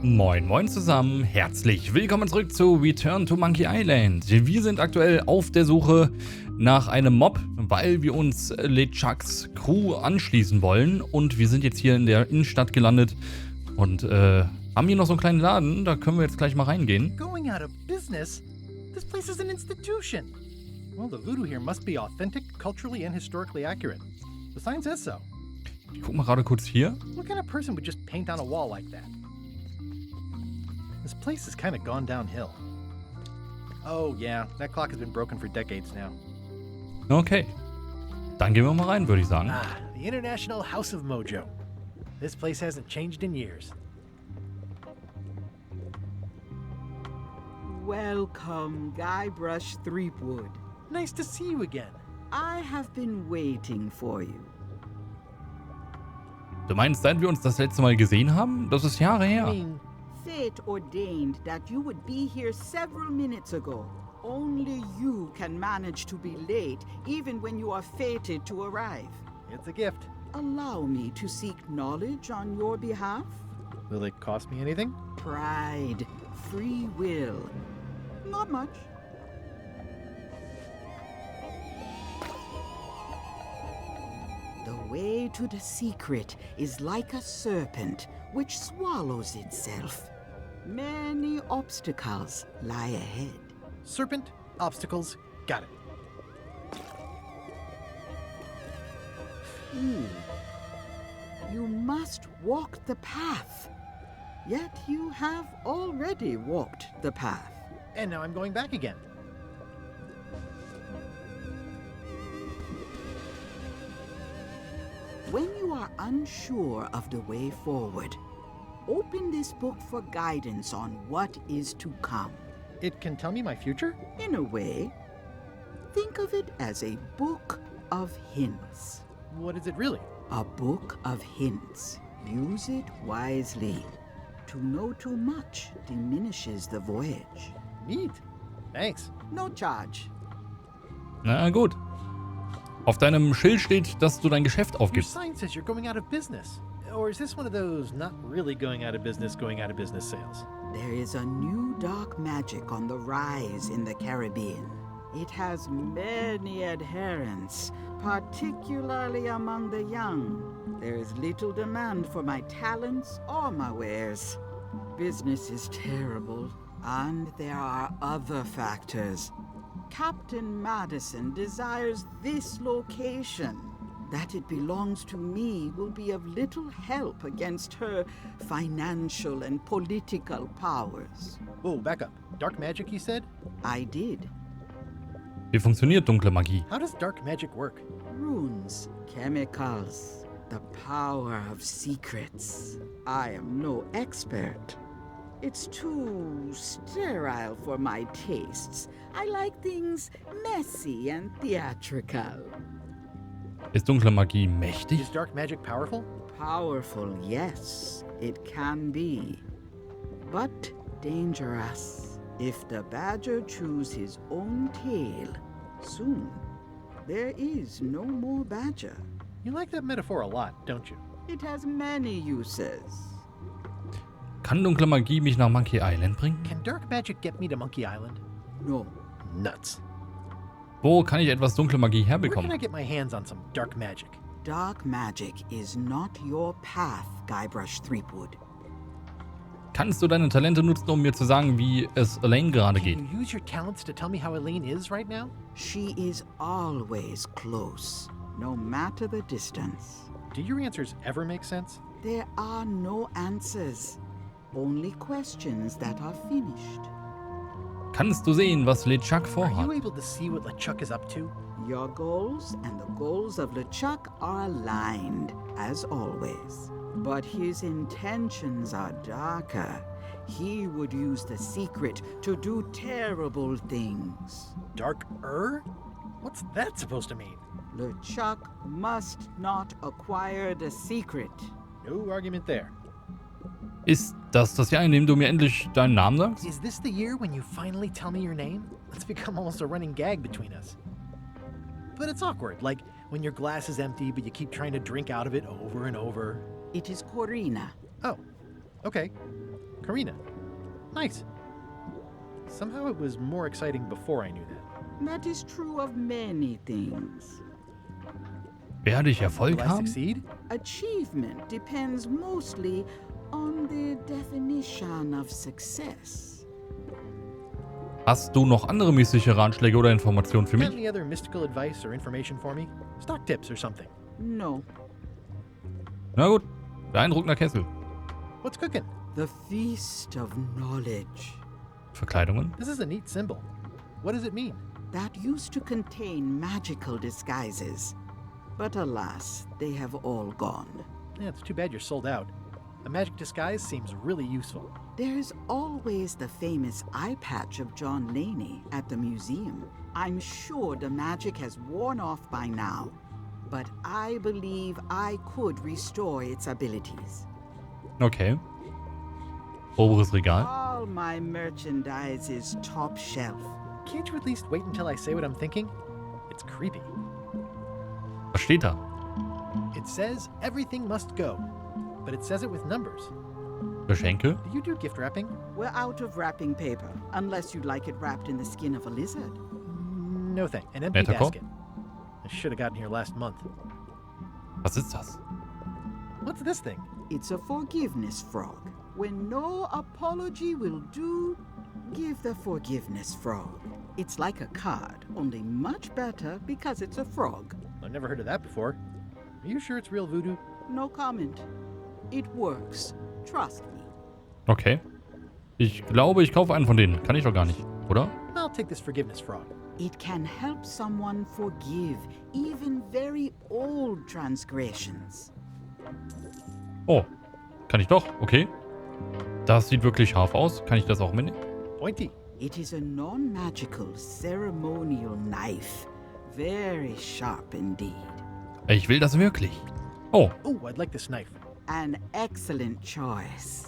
Moin moin zusammen, herzlich willkommen zurück zu Return to Monkey Island. Wir sind aktuell auf der Suche nach einem Mob, weil wir uns LeChucks Crew anschließen wollen. Und wir sind jetzt hier in der Innenstadt gelandet und haben hier noch so einen kleinen Laden, da können wir jetzt gleich mal reingehen. Going out of business? This place is an institution. Well, the voodoo here must be authentic, culturally and historically accurate. The sign says so. Ich guck mal gerade kurz hier. What kind of person would just paint on a wall like that? This place has kind of gone downhill. Oh yeah, that clock has been broken for decades now. Okay, dann gehen wir mal rein, würde ich sagen. Ah, the International House of Mojo. This place hasn't changed in years. Welcome, Guybrush Threepwood. Nice to see you again. I have been waiting for you. Du meinst, seit wir uns das letzte Mal gesehen haben? Das ist Jahre her. Fate ordained that you would be here several minutes ago. Only you can manage to be late, even when you are fated to arrive. It's a gift. Allow me to seek knowledge on your behalf. Will it cost me anything? Pride, free will. Not much. The way to the secret is like a serpent which swallows itself. Many obstacles lie ahead. Serpent, obstacles, got it. You must walk the path. Yet you have already walked the path. And now I'm going back again. When you are unsure of the way forward, open this book for guidance on what is to come. It can tell me my future? In a way, think of it as a book of hints. What is it really? A book of hints. Use it wisely. To know too much diminishes the voyage. Neat. Thanks. No charge. Na gut. Auf deinem Schild steht, dass du dein Geschäft Your aufgibst. sign says you're going out of business. Or is this one of those not really going out of business sales? There is a new dark magic on the rise in the Caribbean. It has many adherents, particularly among the young. There is little demand for my talents or my wares. Business is terrible, and there are other factors. Kapitän Madison desires this location. That it belongs to me will be of little help against her financial and political powers. Whoa, back up. Dark magic, you said? I did. Wie funktioniert dunkle Magie? How does dark magic work? Runes, chemicals, the power of secrets. I am no expert. It's too sterile for my tastes. I like things messy and theatrical. Ist dunkle Magie mächtig? Is dark magic powerful? Powerful, yes, it can be. But dangerous. If the badger chews his own tail, soon there is no more badger. You like that metaphor a lot, don't you? It has many uses. Kann dunkle Magie mich nach Monkey Island bringen? Can dark magic get me to Monkey Island? No. Nuts. Wo kann ich etwas dunkle Magie Where can herbekommen? I get my hands on some dark magic? Dark magic is not your path, Guybrush Threepwood. Kannst du deine Talente nutzen, um mir zu sagen, wie es Elaine gerade geht? Can you use your talents to tell me how Elaine is right now? She is always close, no matter the distance. Do your answers ever make sense? There are no answers, only questions that are finished. Kannst du sehen, was LeChuck Are vorhat? you able to see what LeChuck is up to? Your goals and the goals of LeChuck are aligned, as always. But his intentions are darker. He would use the secret to do terrible things. Dark-er? What's that supposed to mean? LeChuck must not acquire the secret. No argument there. Ist das Jahr, in dem du mir endlich deinen Namen sagst? Is this the year when you finally tell me your name? It's become almost a running gag between us. But it's awkward, like when your glass is empty but you keep trying to drink out of it over and over. It is Corina. Oh, okay. Karina. Nice. Somehow it was more exciting before I knew that. That is true of many things. Werde ich Erfolg Will I haben? succeed? Achievement depends mostly on the definition of success. Hast du noch andere mystische Ratschläge oder Informationen für Got mich? any other mystical advice or information for me? Stock tips or something? No. Na gut, beeindruckender Kessel. What's cooking? The Feast of Knowledge. Verkleidungen? This is a neat symbol. What does it mean? That used to contain magical disguises. But alas, they have all gone. Yeah, it's too bad you're sold out. A magic disguise seems really useful. There's always the famous eye patch of John Laney at the museum. I'm sure the magic has worn off by now, but I believe I could restore its abilities. Okay. Oberes Regal. All my merchandise is top shelf. Can't you at least wait until I say what I'm thinking? It's creepy. Was steht da? It says everything must go, but it says it with numbers. Geschenke? Do you do gift wrapping? We're out of wrapping paper, unless you'd like it wrapped in the skin of a lizard. No thank. An empty Metaphor? basket. I should have gotten here last month. Was ist das? What's this thing? It's a forgiveness frog. When no apology will do, give the forgiveness frog. It's like a card, only much better because it's a frog. I've never heard of that before. Are you sure it's real voodoo? No comment. It works. Trust me. Okay. Ich glaube, ich kaufe einen von denen. Kann ich doch gar nicht, oder? I'll take this forgiveness frog. It can help someone forgive even very old transgressions. Oh. Kann ich doch. Okay. Das sieht wirklich scharf aus. Kann ich das auch mitnehmen? Pointy. It is a non-magical ceremonial knife. Very sharp indeed. Ich will das wirklich. Oh. Oh, I'd like this knife. An excellent choice.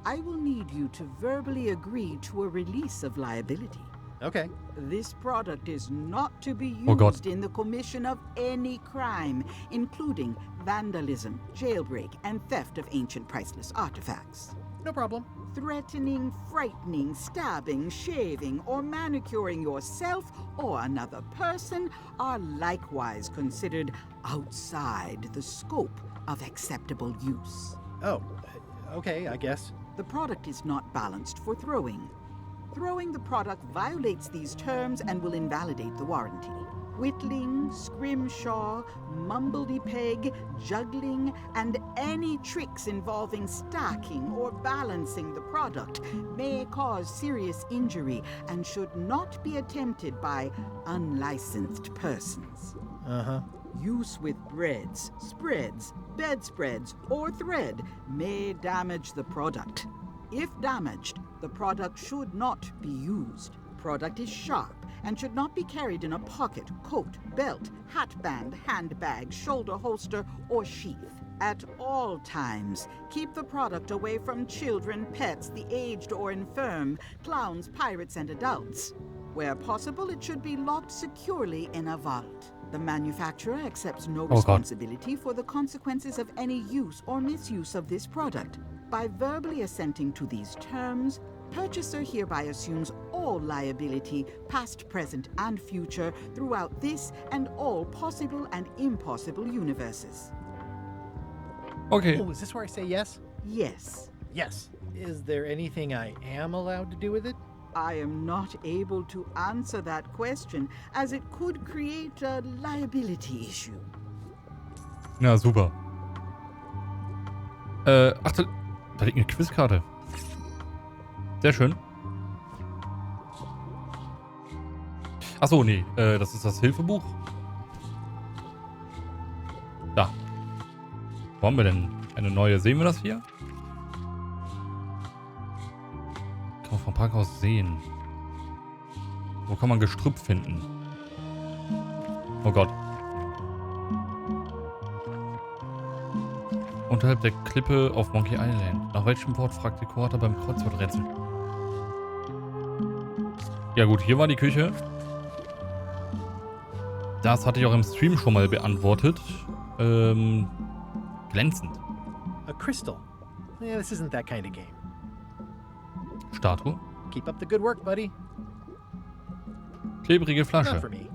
I will need you to verbally agree to a release of liability. Okay. This product is not to be Oh God. used in the commission of any crime, including vandalism, jailbreak, and theft of ancient priceless artifacts. No problem. Threatening, frightening, stabbing, shaving, or manicuring yourself or another person are likewise considered outside the scope of acceptable use. Oh, okay, I guess. The product is not balanced for throwing. Throwing the product violates these terms and will invalidate the warranty. Whittling, scrimshaw, mumbledy-peg, juggling, and any tricks involving stacking or balancing the product may cause serious injury and should not be attempted by unlicensed persons. Uh-huh. Use with breads, spreads, bedspreads, or thread may damage the product. If damaged, the product should not be used. Product is sharp and should not be carried in a pocket, coat, belt, hatband, handbag, shoulder holster, or sheath. At all times, keep the product away from children, pets, the aged or infirm, clowns, pirates, and adults. Where possible, it should be locked securely in a vault. The manufacturer accepts no God. responsibility for the consequences of any use or misuse of this product. By verbally assenting to these terms, purchaser hereby assumes all liability, past, present, and future, throughout this and all possible and impossible universes. Okay. Oh, is this where I say yes? Yes, Yes. Is there anything I am allowed to do with it? I am not able to answer that question, as it could create a liability issue. Ja, super. Ach, da liegt eine Quizkarte. Sehr schön. Achso, nee, das ist das Hilfebuch. Da. Wo haben wir denn eine neue? Sehen wir das hier? Kann man vom Parkhaus sehen. Wo kann man Gestrüpp finden? Oh Gott. Unterhalb der Klippe auf Monkey Island. Nach welchem Wort fragt die Koata beim Kreuzworträtsel? Ja gut, hier war die Küche. Das hatte ich auch im Stream schon mal beantwortet. Glänzend. A crystal. Yeah, this isn't that kind of game. Statue. Keep up the good work, buddy. Klebrige Not Flasche. for me.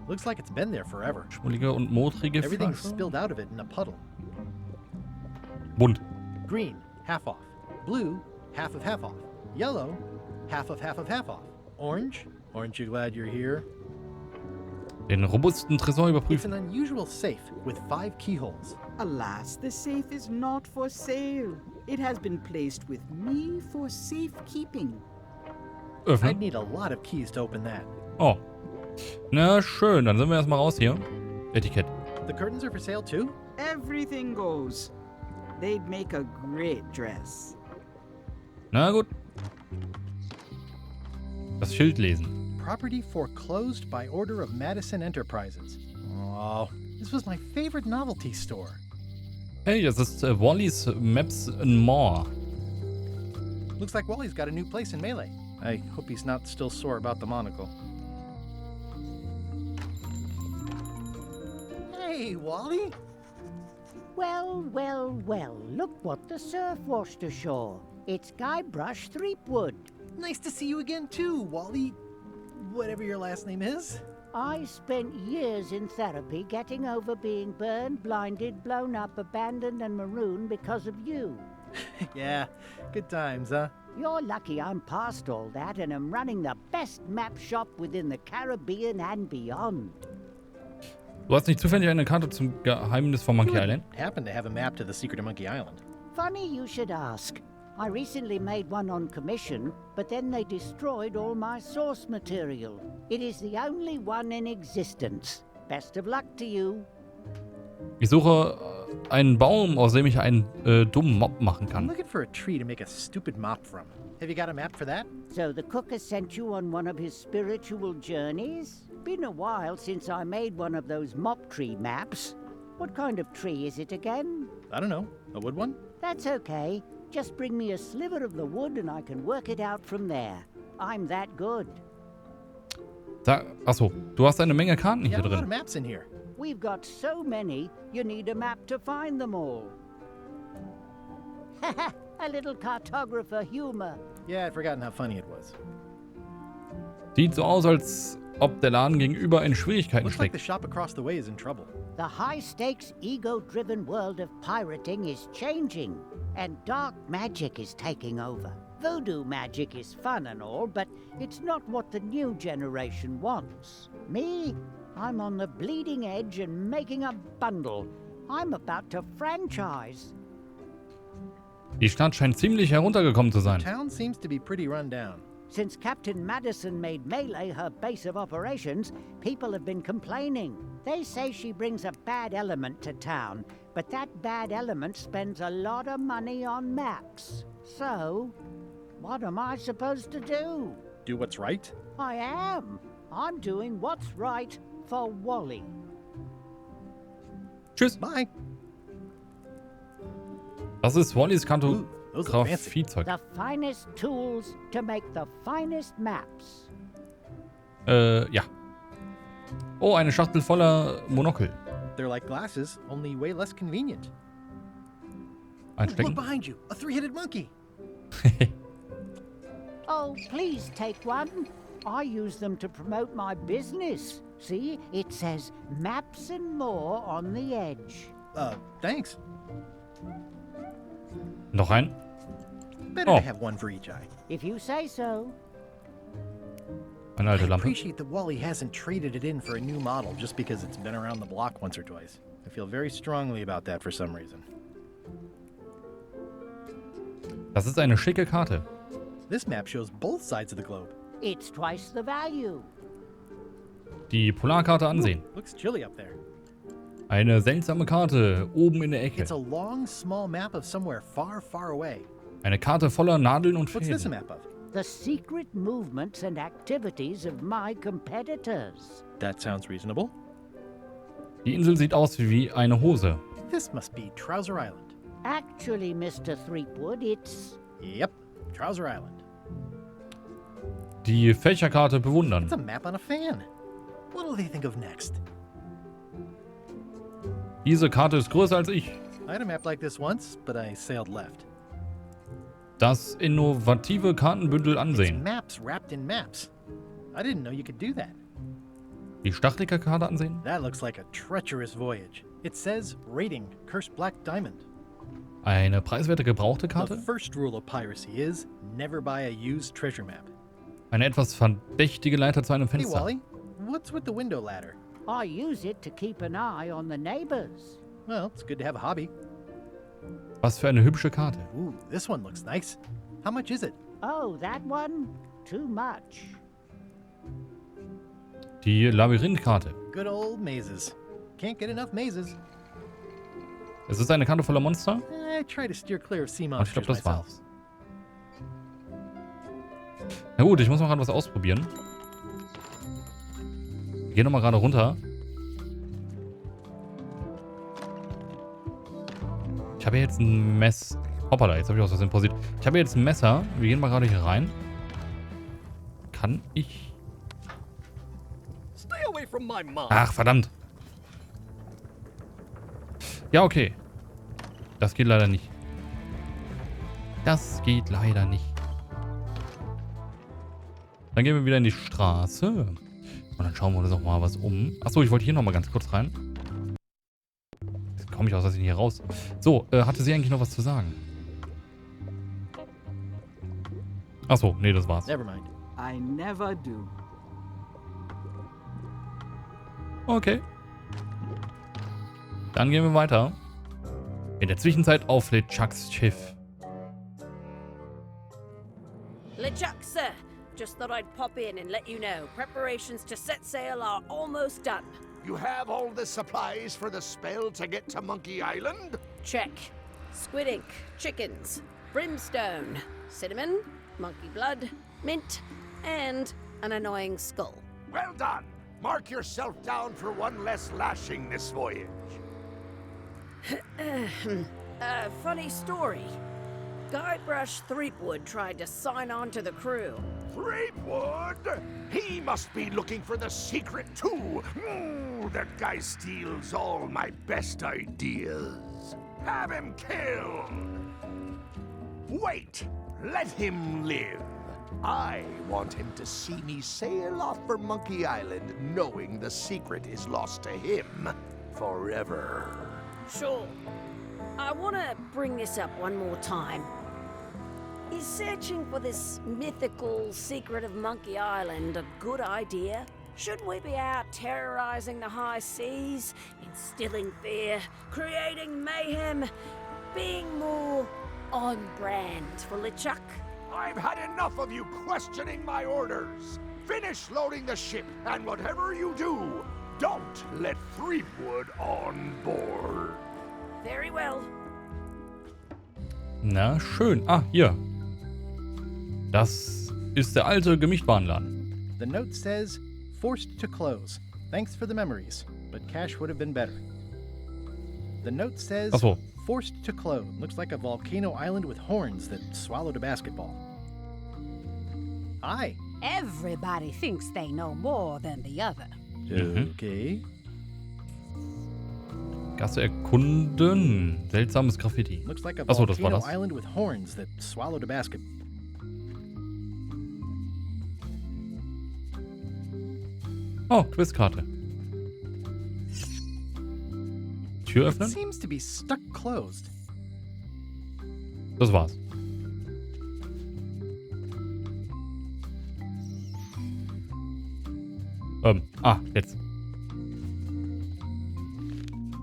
Looks like it's been there forever. Schmullige und modrige Everything's Flasche. spilled out of it in a puddle. Bunt. Green, half off. Blue, half off. Yellow, half off. Orange, aren't you glad you're here? Den robusten Tresor It's überprüfen. an unusual safe with 5 keyholes. Alas, the safe is not for sale. It has been placed with me for safekeeping. I'd Öffnen. need a lot of keys to open that. Oh. Na schön, dann sind wir erstmal raus hier. Etikett. The curtains are for sale too? Everything goes. They'd make a great dress. Na gut. Das Schild lesen. Property foreclosed by order of Madison Enterprises. Oh, this was my favorite novelty store. Hey, das ist Wally's Maps and More. Looks like Wally's got a new place in Mêlée. I hope he's not still sore about the monocle. Hey, Wally! Well, look what the surf washed ashore. It's Guybrush Threepwood. Nice to see you again too, Wally. Whatever your last name is. I spent years in therapy getting over being burned, blinded, blown up, abandoned, and marooned because of you. Yeah, good times, huh? You're lucky I'm past all that and am running the best map shop within the Caribbean and beyond. Du hast nicht zufällig eine Karte zum Geheimnis von Monkey Island? Happen to have a map to the secret of Monkey Island. Funny you should ask. I recently made one on commission, but then they destroyed all my source material. It is the only one in existence. Best of luck to you. Ich suche einen Baum, aus dem ich einen dummen Mob machen I'm kann. looking for a tree to make a stupid mop from. Have you got a map for that? So the cook has sent you on one of his spiritual journeys? Been a while since I made one of those mop tree maps. What kind of tree is it again? I don't know. A wood one? That's okay. Just bring me a sliver of the wood and I can work it out from there. I'm that good. Achso, du hast eine Menge Karten You hier have a lot of drin. maps in here. We've got so many, you need a map to find them all. Haha, a little cartographer humor. Yeah, I'd forgotten how funny it was. Sieht so aus, als ob der Laden gegenüber in Schwierigkeiten Looks like the steckt. shop across the way is in trouble. The high-stakes, ego-driven world of pirating is changing, and dark magic is taking over. Voodoo magic is fun and all, but it's not what the new generation wants. Me? I'm on the bleeding edge and making a bundle. I'm about to franchise. Die Stadt scheint ziemlich heruntergekommen zu sein. Town seems to be pretty run down. Since Kapitän Madison made Mêlée her base of operations, people have been complaining. They say she brings a bad element to town, but that bad element spends a lot of money on maps. So, what am I supposed to do? Do what's right? I am. I'm doing what's right for Wally. Tschüss. Bye. Das ist Wallys Ooh, those are fancy. Kartografiezeug. The finest tools to make the finest maps. Ja. Oh, eine Schachtel voller Monokel. They're like glasses, only way less convenient. Look Einstecken. behind you, a three-headed monkey. Oh, please take one. I use them to promote my business. See, it says maps and more on the edge. Thanks. Noch ein. Better Oh. to have one for each eye. If you say so. Eine alte I Lampe. appreciate that Wally hasn't traded it in for a new model just because it's been around the block once or twice. I feel very strongly about that for some reason. Das ist eine schicke Karte. This map shows both sides of the globe. It's twice the value. Die Polarkarte ansehen. Looks chilly up there. Eine seltsame Karte oben in der Ecke. It's a long, small map of somewhere far, far away. Eine Karte voller Nadeln und What's this a Fäden. map of? The secret movements and activities of my competitors. That sounds reasonable. Die Insel sieht aus wie eine Hose. This must be Trouser Island. Actually, Mr. Threepwood, it's... Yep, Trouser Island. Die Fächerkarte It's a bewundern. map on a fan. What'll they think of next? Diese Karte ist größer als ich. I had a map like this once, but I sailed left. Das innovative Kartenbündel It's ansehen. maps wrapped in maps. I didn't know you could do that. Die Stacheliker-Karte ansehen? That looks like a treacherous voyage. It says, rating, cursed black diamond. Eine preiswerte gebrauchte The Karte? first rule of piracy is, never buy a used treasure map. Eine etwas verdächtige Leiter zu einem Hey, Fenster. Wally, what's with the window ladder? I use it to keep an eye on the neighbors. Well, it's good to have a hobby. Was für eine hübsche Karte. Ooh, this one looks nice. How much is it? Oh, that one? Too much. Die Labyrinthkarte. Good old mazes. Can't get enough mazes. Es ist eine Karte voller Monster. I try to steer clear of sea Und ich glaube, monsters das myself. war's. Na gut, ich muss mal gerade was ausprobieren. Wir gehen nochmal gerade runter. Ich habe hier jetzt ein Messer. Hoppala, jetzt habe ich aus Versehen pausiert. Ich habe hier jetzt ein Messer. Wir gehen mal gerade hier rein. Kann ich... Stay away from my mom. Ach, verdammt. Ja, okay. Das geht leider nicht. Das geht leider nicht. Dann gehen wir wieder in die Straße. Und dann schauen wir uns auch mal was um. Achso, ich wollte hier nochmal ganz kurz rein. Jetzt komme ich aus Versehen hier raus. So, hatte sie eigentlich noch was zu sagen? Achso, nee, das war's. Never mind. I never do. Okay. Dann gehen wir weiter. In der Zwischenzeit auf LeChucks Schiff. LeChucks, sir. Just thought I'd pop in and let you know. Preparations to set sail are almost done. You have all the supplies for the spell to get to Monkey Island? Check. Squid ink, chickens, brimstone, cinnamon, monkey blood, mint, and an annoying skull. Well done. Mark yourself down for one less lashing this voyage. Funny story. Guybrush Threepwood tried to sign on to the crew. Threepwood? He must be looking for the secret too. That guy steals all my best ideas. Have him killed. Wait, let him live. I want him to see me sail off for Monkey Island knowing the secret is lost to him forever. Sure. I want to bring this up one more time. Is searching for this mythical secret of Monkey Island a good idea? Shouldn't we be out terrorizing the high seas, instilling fear, creating mayhem, being more on brand for LeChuck? I've had enough of you questioning my orders. Finish loading the ship, and whatever you do, don't let Threepwood on board. Very well. Na, schön. Ah, hier. Das ist der alte Gemischtwarenladen. The note says, forced to close. Thanks for the memories, but cash would have been better. The note says, Ach so. forced to close. Looks like a volcano island with horns that swallowed a basketball. Hi. Everybody thinks they know more than the other. Okay. Gasse erkunden. Seltsames Graffiti. Looks like a Ach so, das war volcano das. island with horns that swallowed a basket. Oh, Quizkarte. Tür It öffnen? seems to be stuck closed. Das war's. Jetzt.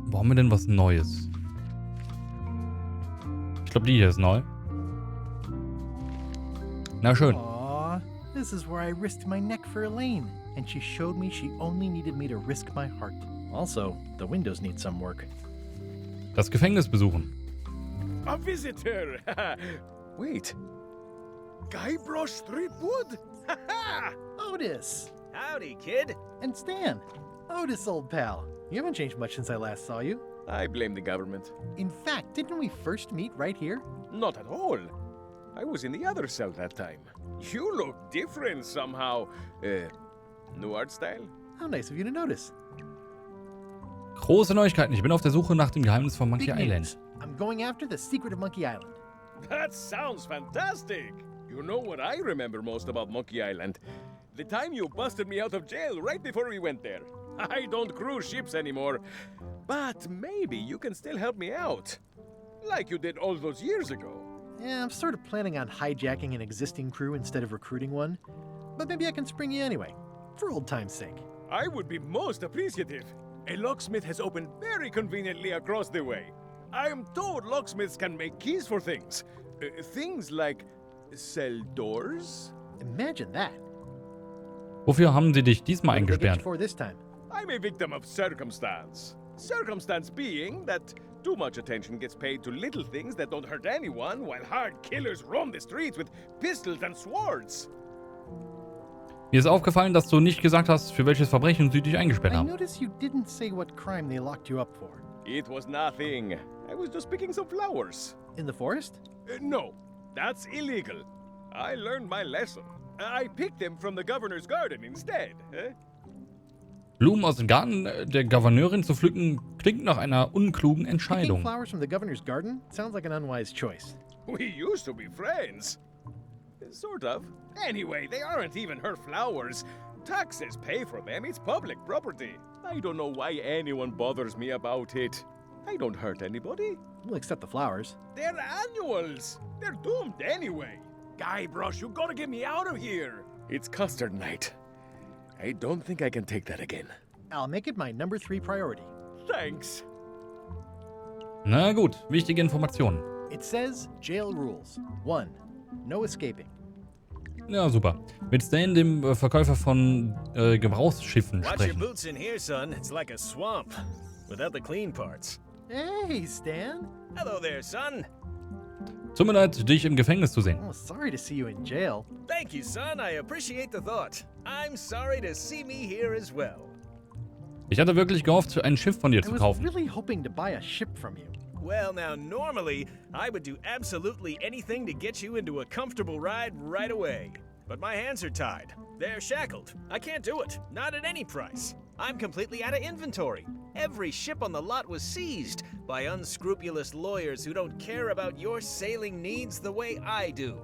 Wo haben wir denn was Neues? Ich glaube, die hier ist neu. Na schön. Aww, this is where I risked my neck for Elaine, and she showed me she only needed me to risk my heart. Also, the windows need some work. Das Gefängnis besuchen. A visitor! Wait. Guybrush Threepwood? Otis! Howdy, kid. And Stan! Otis, old pal. You haven't changed much since I last saw you. I blame the government. In fact, didn't we first meet right here? Not at all. I was in the other cell that time. You look different somehow. New art style? How nice of you to notice. Große Neuigkeiten. Ich bin auf der Suche nach dem Geheimnis von Monkey Big Island. news. I'm going after the secret of Monkey Island. That sounds fantastic! You know what I remember most about Monkey Island? The time you busted me out of jail right before we went there. I don't cruise ships anymore, but maybe you can still help me out. Like you did all those years ago. Yeah, I'm sort of planning on hijacking an existing crew instead of recruiting one. But maybe I can spring you anyway, for old time's sake. I would be most appreciative. A locksmith has opened very conveniently across the way. I am told locksmiths can make keys for things. Things like sell doors. Imagine that. Wofür haben sie dich diesmal What did they get you eingesperrt? for this time? I'm a victim of circumstance. Circumstance being that too much attention gets paid to little things that don't hurt anyone, while hard killers roam the streets with pistols and swords. Mir ist aufgefallen, dass du nicht gesagt hast, für welches Verbrechen sie dich eingesperrt I haben. notice you didn't say what crime they locked you up for. It was nothing. I was just picking some flowers. In the forest? No, that's illegal. I learned my lesson. I picked them from the governor's garden instead. Blumen aus dem Garten der Gouverneurin zu pflücken, klingt nach einer unklugen Picking Entscheidung. flowers from the governor's garden sounds like an unwise choice. We used to be friends. Sort of. Anyway, they aren't even her flowers. Taxes pay for them. It's public property. I don't know why anyone bothers me about it. I don't hurt anybody. We'll accept the flowers. They're annuals. They're doomed anyway. Guybrush, you gotta get me out of here. It's custard night. I don't think I can take that again. I'll make it my number 3 priority. Thanks. Na gut, wichtige Informationen. It says jail rules. 1. No escaping. Ja, super. Mit Stan, dem Verkäufer von Gebrauchsschiffen, Watch your sprechen. boots in here, son. It's like a swamp. Without the clean parts. Hey, Stan. Hello there, son. Tut mir leid, dich im Gefängnis zu sehen. Oh, sorry to see you in jail. Thank you, son. I appreciate the thought. I'm sorry to see me here as well. Ich hatte wirklich gehofft, ein Schiff von dir I zu was kaufen. really hoping to buy a ship from you. Well, now, normally, I would do absolutely anything to get you into a comfortable ride right away. But my hands are tied. They're shackled. I can't do it. Not at any price. I'm completely out of inventory. Every ship on the lot was seized by unscrupulous lawyers who don't care about your sailing needs the way I do.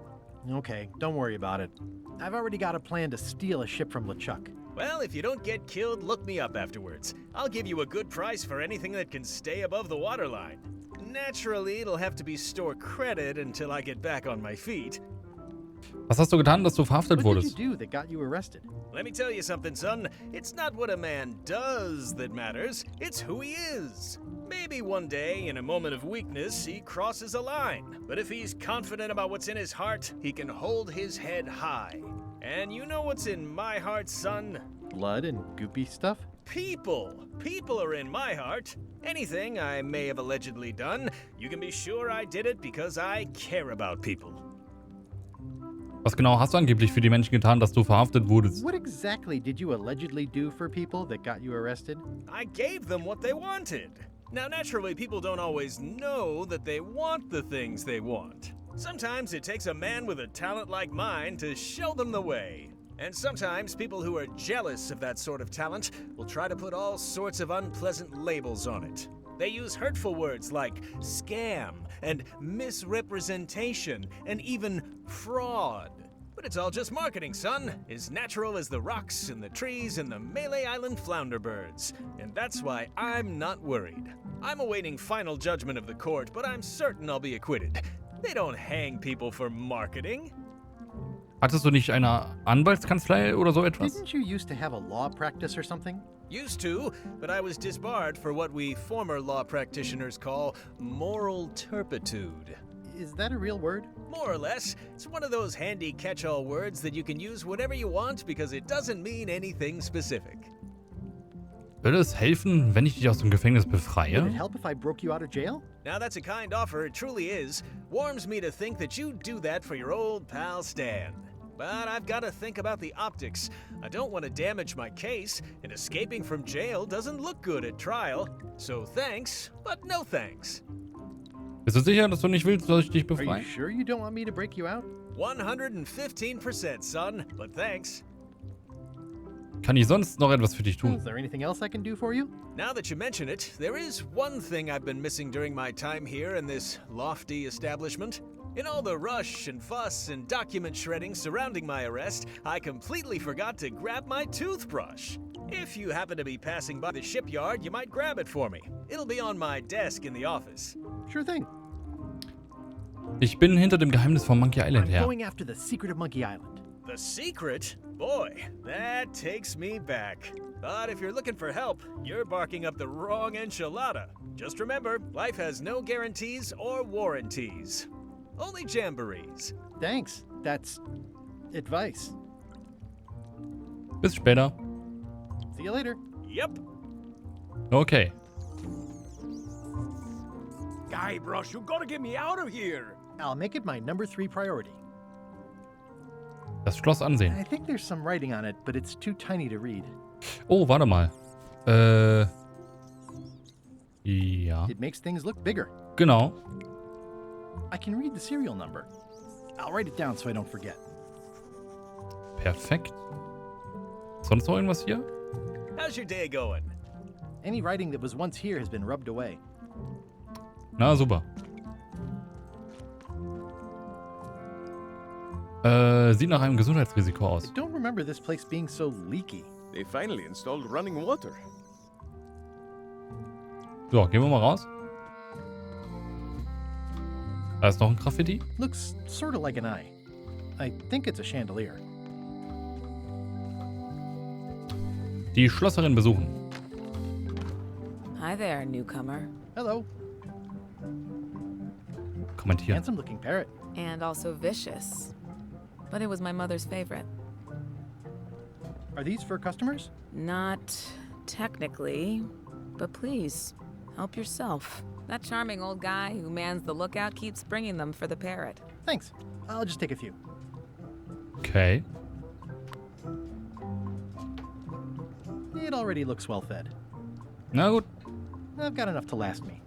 Okay, don't worry about it. I've already got a plan to steal a ship from LeChuck. Well, if you don't get killed, look me up afterwards. I'll give you a good price for anything that can stay above the waterline. Naturally, it'll have to be store credit until I get back on my feet. Was hast du getan, dass du verhaftet What did wurdest? you do that got you arrested? Let me tell you something, son. It's not what a man does that matters, it's who he is. Maybe one day, in a moment of weakness, he crosses a line. But if he's confident about what's in his heart, he can hold his head high. And you know what's in my heart, son? Blood and goopy stuff? People. People are in my heart. Anything I may have allegedly done, you can be sure I did it because I care about people. Was genau hast du angeblich für die Menschen getan, dass du verhaftet wurdest? What exactly did you allegedly do for people that got you arrested? I gave them what they wanted. Now, naturally, people don't always know that they want the things they want. Sometimes it takes a man with a talent like mine to show them the way. And sometimes people who are jealous of that sort of talent will try to put all sorts of unpleasant labels on it. They use hurtful words like scam and misrepresentation and even fraud. But it's all just marketing, son. As natural as the rocks and the trees and the Mêlée Island flounder birds. And that's why I'm not worried. I'm awaiting final judgment of the court, but I'm certain I'll be acquitted. They don't hang people for marketing. Hattest du nicht eine Anwaltskanzlei oder so etwas? Didn't you used to have a law practice or something? Used to, but I was disbarred for what we former law practitioners call moral turpitude. Is that a real word? More or less. It's one of those handy catch-all words that you can use whenever you want because it doesn't mean anything specific. Würde es helfen, wenn ich dich aus dem Gefängnis Would it befreie? help if I broke you out of jail? Now that's a kind offer, it truly is. Warms me to think that you'd do that for your old pal Stan. But I've got to think about the optics. I don't want to damage my case, and escaping from jail doesn't look good at trial. So thanks, but no thanks. Bist du sicher, dass du nicht willst, dass ich dich Are you befreie? sure you don't want me to break you out? 115%, son, but thanks. Kann ich sonst noch etwas für dich Is tun? there anything else I can do for you? Now that you mention it, there is one thing I've been missing during my time here in this lofty establishment. In all the rush and fuss and document shredding surrounding my arrest, I completely forgot to grab my toothbrush. If you happen to be passing by the shipyard, you might grab it for me. It'll be on my desk in the office. Sure thing. Ich bin hinter dem Geheimnis von Monkey Island I'm her. going after the secret of Monkey Island. The secret? Boy, that takes me back. But if you're looking for help, you're barking up the wrong enchilada. Just remember, life has no guarantees or warranties. Only jamborees. Thanks. That's advice. Bis später. See you later. Yep. Okay. Guybrush, you gotta get me out of here! I'll make it my number 3 priority. Das Schloss ansehen. I think there's some writing on it, but it's too tiny to read. Oh, warte mal. Ja. It makes things look bigger. Genau. I can read the serial number. I'll write it down so I don't forget. Perfekt. Sonst noch irgendwas hier? How's your day going? Any writing that was once here has been rubbed away. Na, super. Sieht nach einem Gesundheitsrisiko aus. I don't remember this place being so leaky. They finally installed running water. So, gehen wir mal raus. Da ist noch ein Graffiti. Looks sort of like an eye. I think it's a chandelier. Die Schlosserin besuchen. Hi there, newcomer. Hello. Kommentieren. Handsome looking parrot. And also vicious. But it was my mother's favorite. Are these for customers? Not technically, but please, help yourself. That charming old guy who mans the lookout keeps bringing them for the parrot. Thanks. I'll just take a few. Okay. It already looks well fed. Na gut. I've got enough to last me.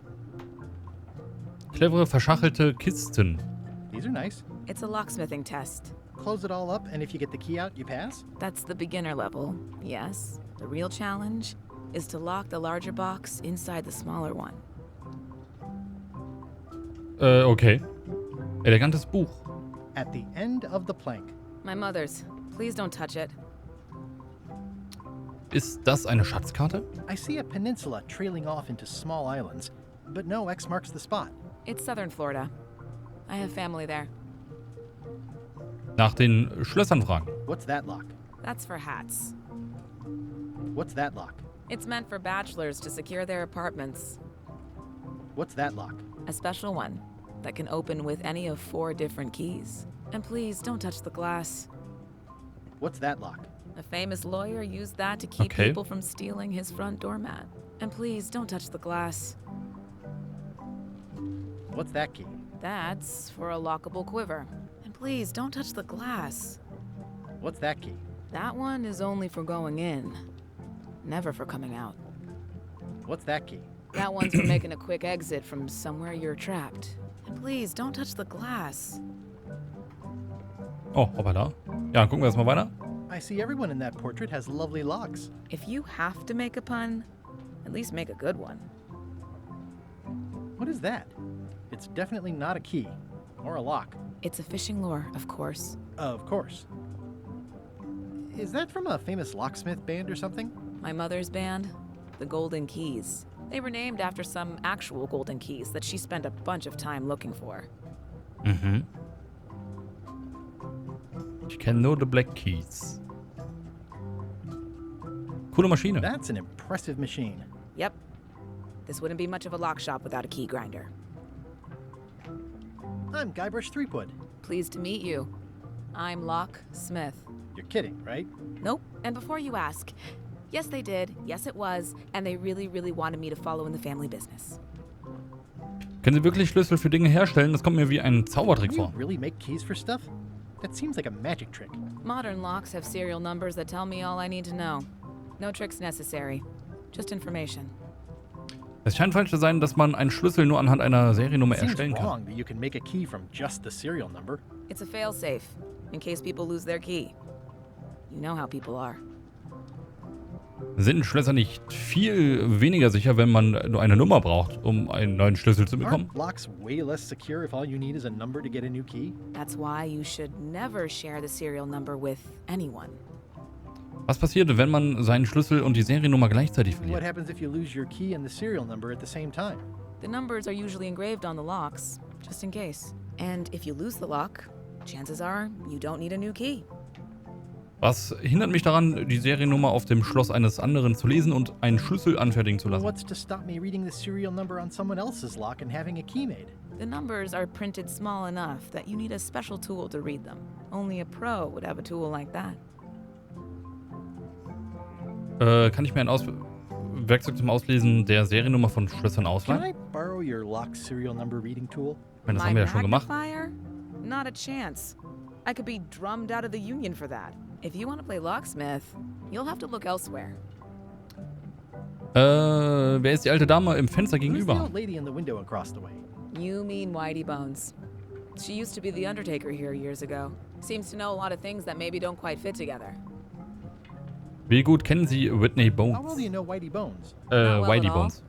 Clevere verschachelte Kisten. These are nice. It's a locksmithing test. Close it all up, and if you get the key out, you pass? That's the beginner level, yes. The real challenge is to lock the larger box inside the smaller one. Okay. Elegantes Buch. At the end of the plank. My mother's. Please don't touch it. Ist das eine Schatzkarte? I see a peninsula trailing off into small islands, but no X marks the spot. It's southern Florida. I have family there. Nach den Schlössern fragen. What's that lock? That's for hats. What's that lock? It's meant for bachelors to secure their apartments. What's that lock? A special one that can open with any of 4 different keys. And please don't touch the glass. What's that lock? A famous lawyer used that to keep Okay. people from stealing his front doormat. And please don't touch the glass. What's that key? That's for a lockable quiver. And please don't touch the glass. What's that key? That one is only for going in, never for coming out. What's that key? That one's for making a quick exit from somewhere you're trapped. And please don't touch the glass. Oh, hoppala. Ja, gucken wir erstmal weiter. I see everyone in that portrait has lovely locks. If you have to make a pun, at least make a good one. What is that? It's definitely not a key. Or a lock. It's a fishing lure, of course. Of course. Is that from a famous locksmith band or something? My mother's band, the Golden Keys. They were named after some actual golden keys that she spent a bunch of time looking for. Mhm. Ich kenne nur the Black Keys. Coole Maschine. That's an impressive machine. Yep. This wouldn't be much of a lock shop without a key grinder. I'm Guybrush Threepwood. Pleased to meet you. I'm Locksmith. You're kidding, right? Nope. And before you ask, yes they did, yes it was, and they really, really wanted me to follow in the family business. Können Sie wirklich Schlüssel für Dinge herstellen? Das kommt mir wie ein Zaubertrick Can you vor. really make keys for stuff? That seems like a magic trick. Modern locks have serial numbers that tell me all I need to know. No tricks necessary. Just information. Es scheint falsch zu sein, dass man einen Schlüssel nur anhand einer Seriennummer Seems erstellen kann. wrong that you can make a key from just the serial number. It's a failsafe, in case people lose their key. You know how people are. Sind Schlösser nicht viel weniger sicher, wenn man nur eine Nummer braucht, um einen neuen Schlüssel zu bekommen? Aren't locks way less secure if all you need is a number to get a new key? That's why you should never share the serial number with anyone. Was passiert, wenn man seinen Schlüssel und die Seriennummer gleichzeitig What verliert? happens if you lose your key and the serial number at the same time? The numbers are usually engraved on the locks, just in case. And if you lose the lock, chances are you don't need a new key. Was hindert mich daran, die Seriennummer auf dem Schloss eines anderen zu lesen und einen Schlüssel anfertigen zu lassen? What's to stop me reading the serial number on someone else's lock and having a key made? The numbers are printed small enough that you need a special tool to read them. Only a pro would have a tool like that. Kann ich mir ein Werkzeug zum Auslesen der Seriennummer von Schlössern Can ausleihen? I borrow your lock serial number reading tool? Ich meine, das haben wir ja schon gemacht. Magnifier? Not a chance. I could be drummed out of the union for that. If you want to play locksmith, you'll have to look elsewhere. Wer ist die alte Dame im Fenster Who's the gegenüber? old lady in the window across the way? You mean Whitey Bones. She used to be the Undertaker here years ago. Seems to know a lot of things that maybe don't quite fit together. Wie gut kennen Sie Whitney How well do Bones? you know Whitey Bones? Not well Whitey at all. Bones.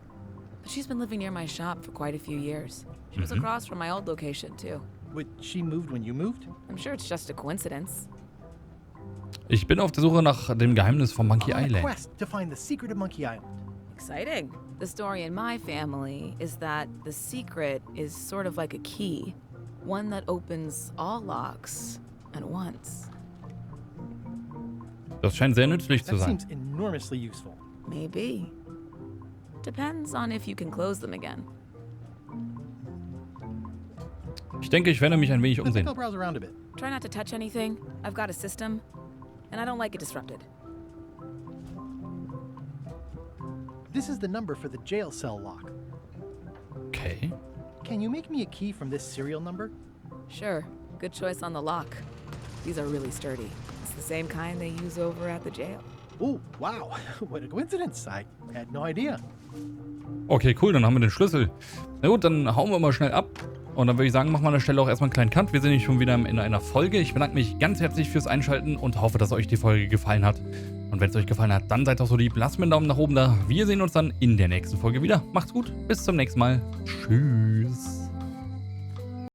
But she's been living near my shop for quite a few years. She was across from my old location, too. Wait, she moved when you moved? I'm sure it's just a coincidence. Ich bin auf der Suche nach dem Geheimnis von Monkey On a Island. quest to find the secret of Monkey Island. Exciting. The story in my family is that the secret is sort of like a key, one that opens all locks at once. Das scheint sehr nützlich zu That sein. seems enormously useful. Maybe. Depends on if you can close them again. Ich denke, ich werde mich ein wenig I think umsehen. I'll browse around a bit. Try not to touch anything. I've got a system, and I don't like it disrupted. This is the number for the jail cell lock. Okay. Can you make me a key from this serial number? Sure. Good choice on the lock. These are really sturdy. It's the same kind they use over at the jail. Oh, wow. What a coincidence. I had no idea. Okay, cool, dann haben wir den Schlüssel. Na gut, dann hauen wir mal schnell ab. Und dann würde ich sagen, machen wir an der Stelle auch erstmal einen kleinen Cut. Wir sind nämlich schon wieder am Ende einer Folge. Ich bedanke mich ganz herzlich fürs Einschalten und hoffe, dass euch die Folge gefallen hat. Und wenn es euch gefallen hat, dann seid doch so lieb. Lasst mir einen Daumen nach oben da. Wir sehen uns dann in der nächsten Folge wieder. Macht's gut, bis zum nächsten Mal. Tschüss.